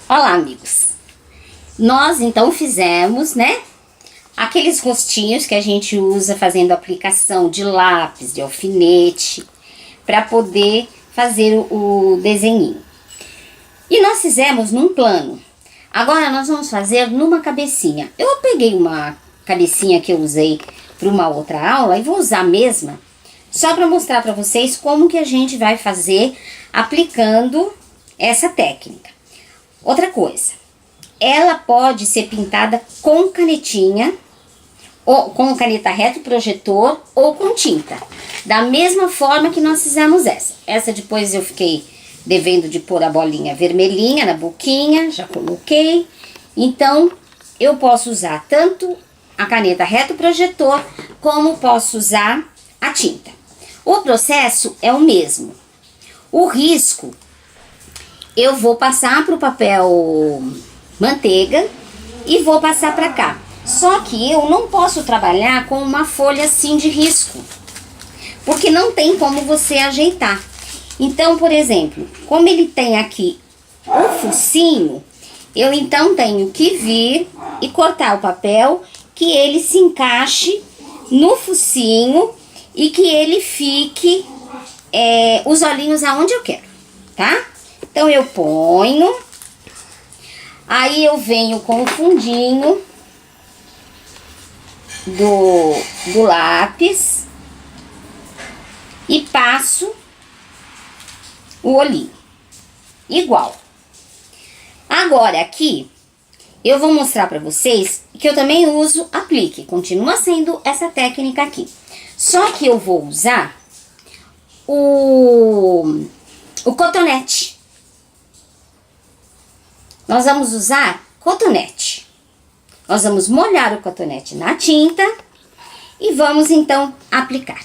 Olá, amigos. Nós então fizemos, né, aqueles rostinhos que a gente usa fazendo aplicação de lápis, de alfinete, para poder fazer o desenhinho. E nós fizemos num plano. Agora nós vamos fazer numa cabecinha. Eu peguei uma cabecinha que eu usei para uma outra aula e vou usar a mesma, só para mostrar para vocês como que a gente vai fazer aplicando essa técnica. Outra coisa, ela pode ser pintada com canetinha, ou com caneta reto projetor, ou com tinta. Da mesma forma que nós fizemos essa. Essa depois eu fiquei devendo de pôr a bolinha vermelhinha na boquinha, já coloquei. Então, eu posso usar tanto a caneta reto projetor, como posso usar a tinta. O processo é o mesmo. O risco, eu vou passar para o papel manteiga e vou passar para cá. Só que eu não posso trabalhar com uma folha assim de risco, porque não tem como você ajeitar. Então, por exemplo, como ele tem aqui o focinho, eu então tenho que vir e cortar o papel, que ele se encaixe no focinho e que ele fique os olhinhos aonde eu quero, tá? Então eu ponho, aí eu venho com o fundinho do lápis e passo o olhinho, igual. Agora aqui, eu vou mostrar pra vocês que eu também uso aplique, continua sendo essa técnica aqui. Só que eu vou usar o cotonete. Nós vamos usar cotonete. Nós vamos molhar o cotonete na tinta e vamos então aplicar.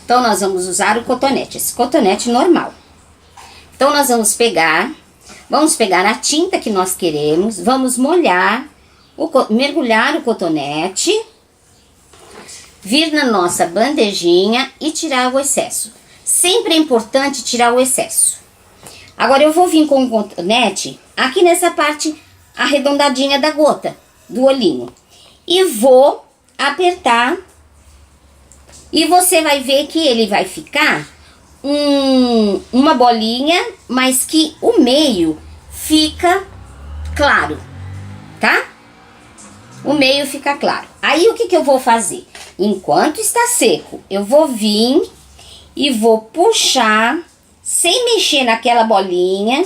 Então nós vamos usar o cotonete, esse cotonete normal. Então nós vamos pegar a tinta que nós queremos, vamos molhar, mergulhar o cotonete, vir na nossa bandejinha e tirar o excesso. Sempre é importante tirar o excesso. Agora eu vou vir com o cotonete aqui nessa parte arredondadinha da gota, do olhinho. E vou apertar e você vai ver que ele vai ficar uma bolinha, mas que o meio fica claro, tá? O meio fica claro. Aí o que eu vou fazer? Enquanto está seco, eu vou vir e vou puxar, sem mexer naquela bolinha,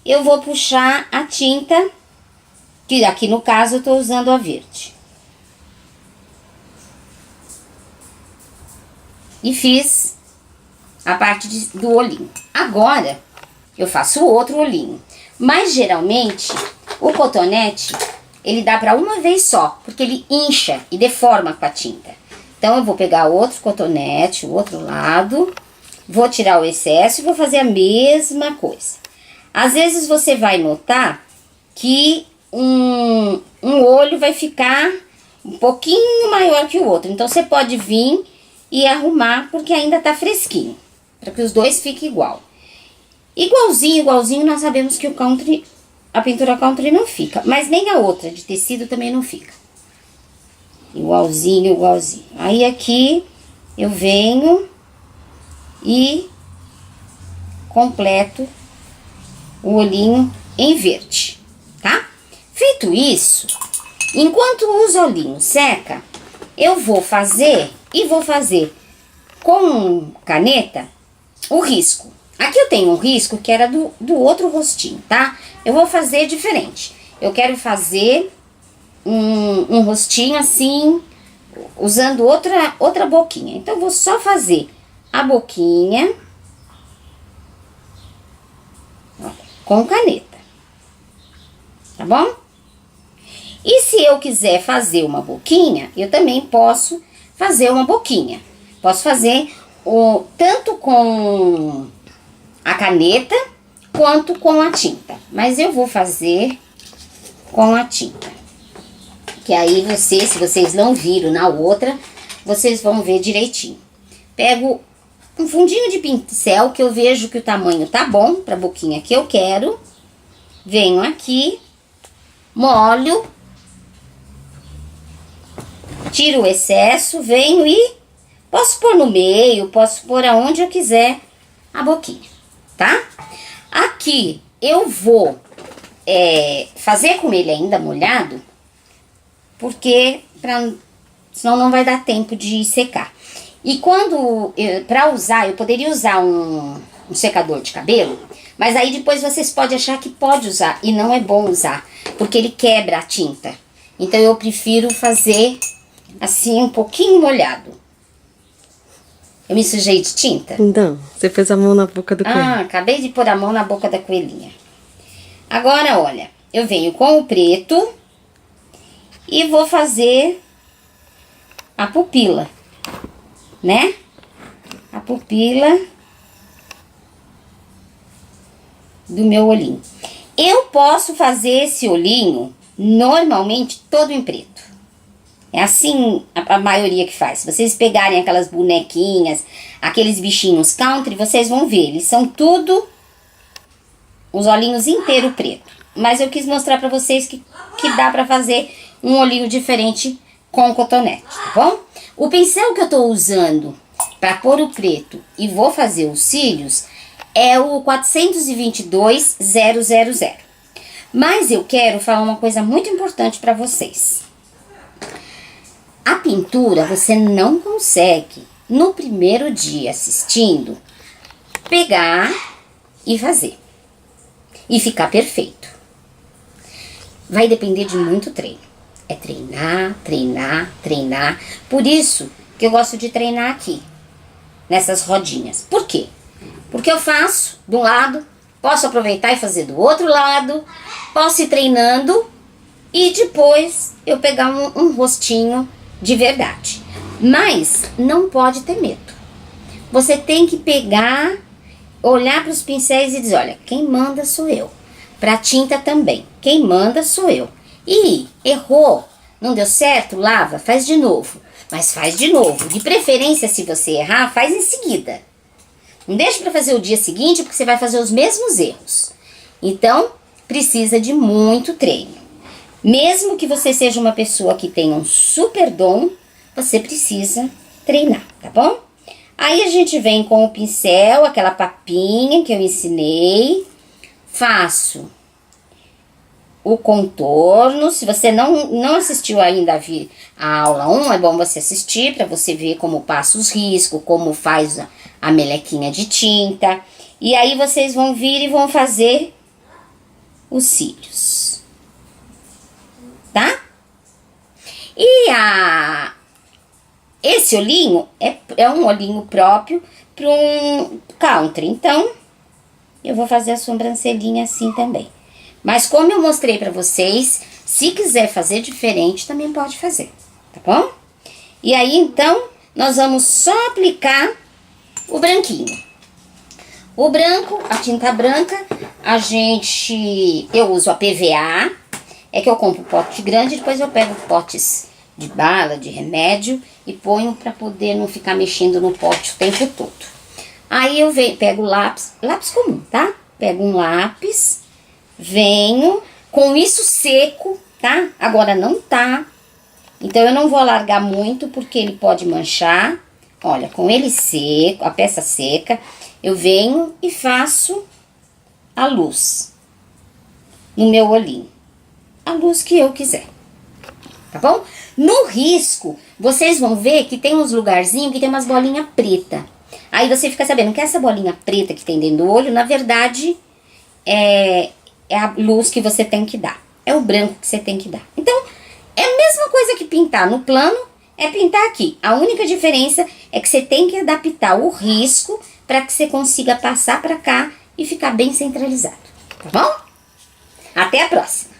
eu vou puxar a tinta, que aqui no caso eu tô usando a verde. E fiz a parte do olhinho. Agora, eu faço o outro olhinho. Mas, geralmente, o cotonete, ele dá pra uma vez só, porque ele incha e deforma com a tinta. Então, eu vou pegar outro cotonete, o outro lado, vou tirar o excesso e vou fazer a mesma coisa. Às vezes, você vai notar que um olho vai ficar um pouquinho maior que o outro. Então, você pode vir e arrumar, porque ainda tá fresquinho, para que os dois fiquem igual. Igualzinho, nós sabemos que a pintura country não fica, mas nem a outra de tecido também não fica. Igualzinho. Aí aqui eu venho e completo o olhinho em verde, tá? Feito isso, enquanto o olhinho seca, eu vou fazer com caneta o risco. Aqui eu tenho um risco que era do outro rostinho, tá? Eu vou fazer diferente. Eu quero fazer um rostinho assim, usando outra boquinha. Então, eu vou só fazer a boquinha com caneta, tá bom? E se eu quiser fazer uma boquinha, eu também posso fazer uma boquinha. Posso fazer tanto com a caneta quanto com a tinta. Mas eu vou fazer com a tinta. Que aí se vocês não viram na outra, vocês vão ver direitinho. Pego um fundinho de pincel que eu vejo que o tamanho tá bom pra boquinha que eu quero. venho aqui, molho, tiro o excesso, venho e posso pôr no meio, posso pôr aonde eu quiser a boquinha, tá? Aqui eu vou fazer com ele ainda molhado, porque senão não vai dar tempo de secar. E para usar, eu poderia usar um secador de cabelo, mas aí depois vocês podem achar que pode usar e não é bom usar, porque ele quebra a tinta. Então eu prefiro fazer assim um pouquinho molhado. Eu me sujei de tinta? Não, você fez a mão na boca do coelho. Ah, acabei de pôr a mão na boca da coelhinha. Agora, olha, eu venho com o preto e vou fazer a pupila, né? A pupila do meu olhinho. Eu posso fazer esse olhinho normalmente todo em preto. É assim a maioria que faz. Se vocês pegarem aquelas bonequinhas, aqueles bichinhos country, vocês vão ver. Eles são tudo, os olhinhos inteiro preto. Mas eu quis mostrar pra vocês que dá pra fazer um olhinho diferente com cotonete, tá bom? O pincel que eu tô usando pra pôr o preto e vou fazer os cílios é o 422-000. Mas eu quero falar uma coisa muito importante pra vocês. A pintura você não consegue, no primeiro dia assistindo, pegar e fazer. E ficar perfeito. Vai depender de muito treino. É treinar, treinar, treinar. Por isso que eu gosto de treinar aqui, nessas rodinhas. Por quê? Porque eu faço de um lado, posso aproveitar e fazer do outro lado, posso ir treinando e depois eu pegar um rostinho de verdade. Mas não pode ter medo. Você tem que pegar, olhar para os pincéis e dizer, olha, quem manda sou eu. Para tinta também, quem manda sou eu. E errou, não deu certo, lava, faz de novo. Mas faz de novo. De preferência, se você errar, faz em seguida. Não deixe para fazer o dia seguinte, porque você vai fazer os mesmos erros. Então, precisa de muito treino. Mesmo que você seja uma pessoa que tenha um super dom, você precisa treinar, tá bom? Aí a gente vem com o pincel, aquela papinha que eu ensinei, faço o contorno. Se você não assistiu ainda a aula 1, é bom você assistir para você ver como passa os riscos, como faz a melequinha de tinta. E aí vocês vão vir e vão fazer os cílios, tá? E esse olhinho é um olhinho próprio para um country, então eu vou fazer a sobrancelhinha assim também. Mas como eu mostrei para vocês, se quiser fazer diferente, também pode fazer, tá bom? E aí, então, nós vamos só aplicar o branquinho. O branco, a tinta branca, eu uso a PVA, é que eu compro pote grande, depois eu pego potes de bala, de remédio e ponho para poder não ficar mexendo no pote o tempo todo. Aí eu pego lápis comum, tá? Pego um lápis, venho com isso seco, tá? Agora não tá, então eu não vou alargar muito porque ele pode manchar. Olha, com ele seco, a peça seca, eu venho e faço a luz no meu olhinho, a luz que eu quiser, tá bom? No risco, vocês vão ver que tem uns lugarzinhos que tem umas bolinhas preta. Aí você fica sabendo que essa bolinha preta que tem dentro do olho, na verdade, é a luz que você tem que dar. É o branco que você tem que dar. Então, é a mesma coisa que pintar no plano, é pintar aqui. A única diferença é que você tem que adaptar o risco para que você consiga passar para cá e ficar bem centralizado. Tá bom? Até a próxima!